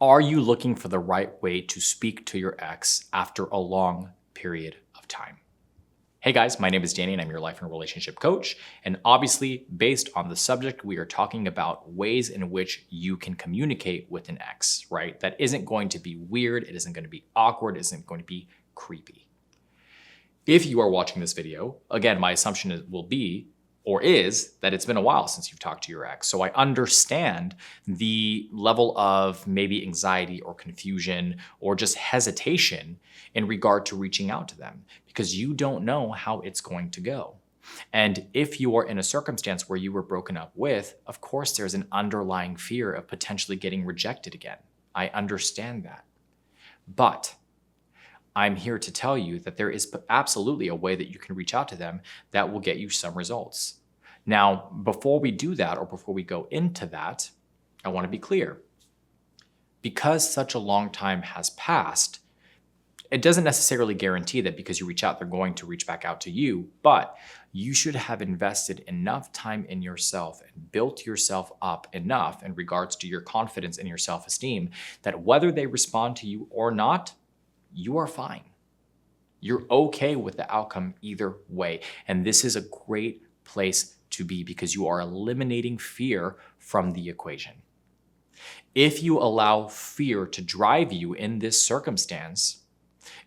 Are you looking for the right way to speak to your ex after a long period of time? Hey guys, my name is Danny and I'm your life and relationship coach. And obviously, based on the subject, we are talking about ways in which you can communicate with an ex, right? That isn't going to be weird, it isn't going to be awkward, it isn't going to be creepy. If you are watching this video, again, my assumption will be or is that it's been a while since you've talked to your ex. So I understand the level of maybe anxiety or confusion or just hesitation in regard to reaching out to them because you don't know how it's going to go. And if you are in a circumstance where you were broken up with, of course, there's an underlying fear of potentially getting rejected again. I understand that. But I'm here to tell you that there is absolutely a way that you can reach out to them that will get you some results. Now, before we do that or before we go into that, I want to be clear. Because such a long time has passed, it doesn't necessarily guarantee that because you reach out, they're going to reach back out to you, but you should have invested enough time in yourself and built yourself up enough in regards to your confidence and your self-esteem that whether they respond to you or not, you are fine. You're okay with the outcome either way. And this is a great place to be because you are eliminating fear from the equation. If you allow fear to drive you in this circumstance,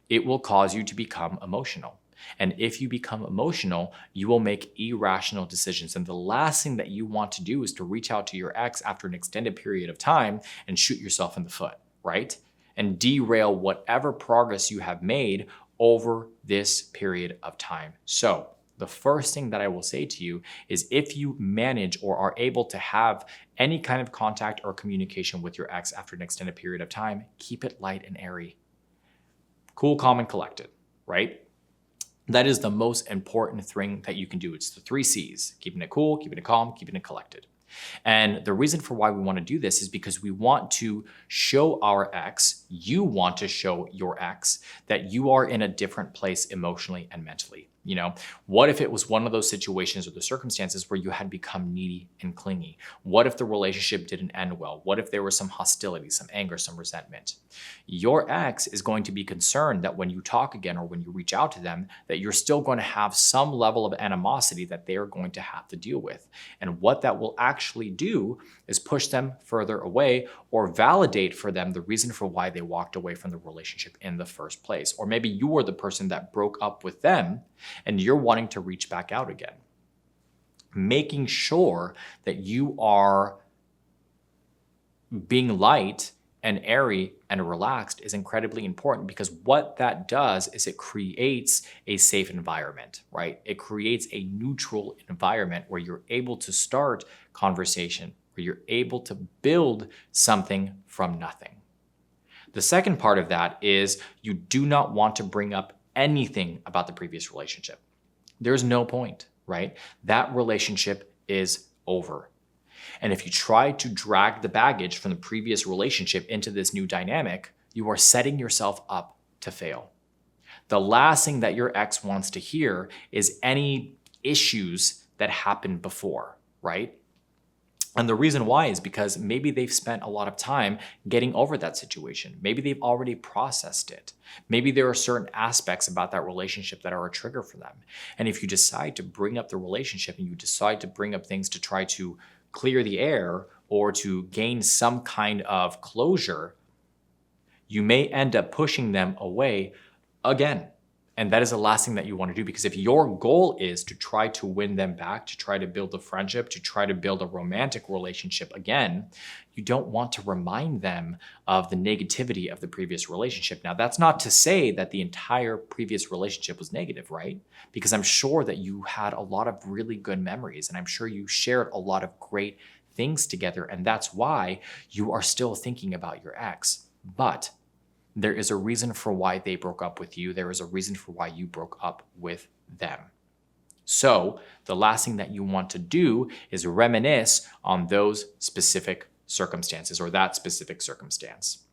it will cause you to become emotional. And if you become emotional, you will make irrational decisions. And the last thing that you want to do is to reach out to your ex after an extended period of time and shoot yourself in the foot, right? And derail whatever progress you have made over this period of time. So the first thing that I will say to you is if you manage or are able to have any kind of contact or communication with your ex after an extended period of time, keep it light and airy. Cool, calm, and collected, right? That is the most important thing that you can do. It's the 3 C's, keeping it cool, keeping it calm, keeping it collected. And the reason for why we want to do this is because we want to show our ex, you want to show your ex that you are in a different place emotionally and mentally. You know, what if it was one of those situations or the circumstances where you had become needy and clingy? What if the relationship didn't end well? What if there was some hostility, some anger, some resentment? Your ex is going to be concerned that when you talk again or when you reach out to them, that you're still going to have some level of animosity that they're going to have to deal with. And what that will actually do is push them further away or validate for them the reason for why they walked away from the relationship in the first place. Or maybe you were the person that broke up with them and you're wanting to reach back out again. Making sure that you are being light and airy and relaxed is incredibly important because what that does is it creates a safe environment, right? It creates a neutral environment where you're able to start conversation, where you're able to build something from nothing. The second part of that is you do not want to bring up anything about the previous relationship. There's no point, right? That relationship is over. And if you try to drag the baggage from the previous relationship into this new dynamic, you are setting yourself up to fail. The last thing that your ex wants to hear is any issues that happened before, right? And the reason why is because maybe they've spent a lot of time getting over that situation. Maybe they've already processed it. Maybe there are certain aspects about that relationship that are a trigger for them. And if you decide to bring up the relationship and you decide to bring up things to try to clear the air or to gain some kind of closure, you may end up pushing them away again. And that is the last thing that you want to do because if your goal is to try to win them back, to try to build a friendship, to try to build a romantic relationship again, you don't want to remind them of the negativity of the previous relationship. Now, that's not to say that the entire previous relationship was negative, right? Because I'm sure that you had a lot of really good memories and I'm sure you shared a lot of great things together. And that's why you are still thinking about your ex. But there is a reason for why they broke up with you. There is a reason for why you broke up with them. So the last thing that you want to do is reminisce on those specific circumstances or that specific circumstance.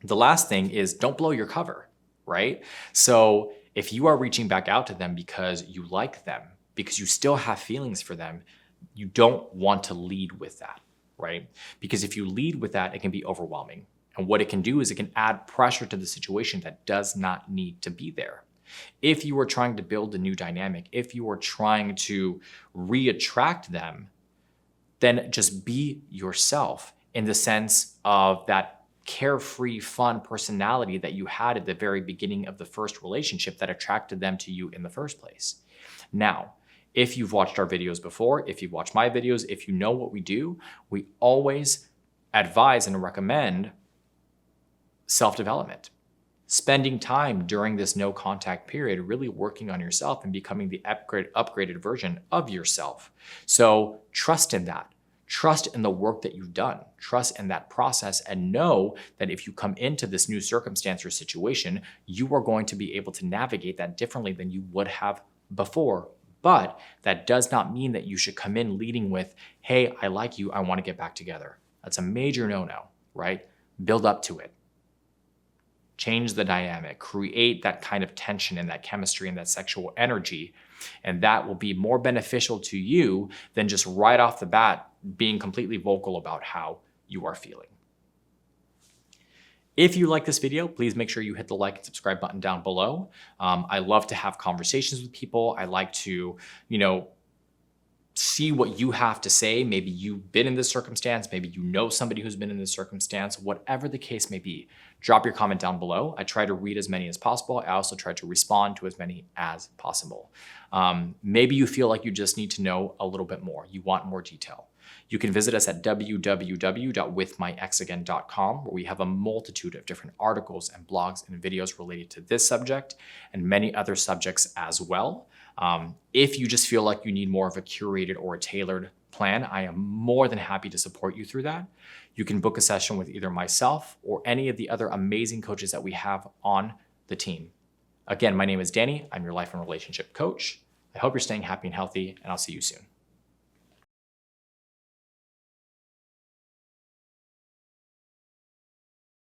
The last thing is don't blow your cover, right? So if you are reaching back out to them because you like them, because you still have feelings for them, you don't want to lead with that, right? Because if you lead with that, it can be overwhelming. And what it can do is it can add pressure to the situation that does not need to be there. If you are trying to build a new dynamic, if you are trying to re-attract them, then just be yourself in the sense of that carefree, fun personality that you had at the very beginning of the first relationship that attracted them to you in the first place. Now, if you've watched our videos before, if you've watched my videos, if you know what we do, we always advise and recommend self-development. Spending time during this no contact period, really working on yourself and becoming the upgraded version of yourself. So trust in that. Trust in the work that you've done. Trust in that process and know that if you come into this new circumstance or situation, you are going to be able to navigate that differently than you would have before. But that does not mean that you should come in leading with, hey, I like you, I want to get back together. That's a major no-no, right? Build up to it. Change the dynamic, create that kind of tension and that chemistry and that sexual energy. And that will be more beneficial to you than just right off the bat being completely vocal about how you are feeling. If you like this video, please make sure you hit the like and subscribe button down below. I love to have conversations with people. I like to, see what you have to say. Maybe you've been in this circumstance. Maybe you know somebody who's been in this circumstance. Whatever the case may be, drop your comment down below. I try to read as many as possible. I also try to respond to as many as possible. Maybe you feel like you just need to know a little bit more. You want more detail. You can visit us at www.withmyexagain.com, where we have a multitude of different articles and blogs and videos related to this subject and many other subjects as well. If you just feel like you need more of a curated or a tailored plan, I am more than happy to support you through that. You can book a session with either myself or any of the other amazing coaches that we have on the team. Again, my name is Danny. I'm your life and relationship coach. I hope you're staying happy and healthy, and I'll see you soon.